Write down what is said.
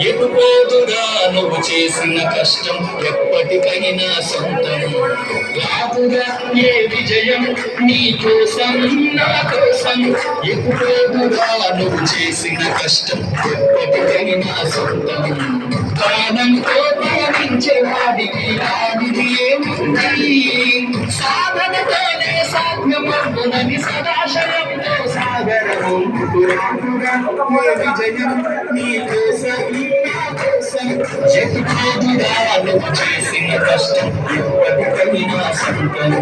ఎటుపోదురా నువ్వు చేసిన కష్టం ఎప్పటికైనా సొంతం. రాదురా ఏ విజయం నీ కోసం నా కోసం. ఎటుపోదురా నువ్వు చేసిన కష్టం ఎప్పటికైనా సొంతం. ప్రాణంతో ప్రయాణించే వాడికి ఆడిది ఏముంది. సాధనతోనే సాధ్యమవునని సదాశయంతో సాగరము. విజయం నీ కోసం నా కోసం. ఎటుపోదురా నువ్వు చేసిన కష్టం ఎప్పటికైనా సొంతం.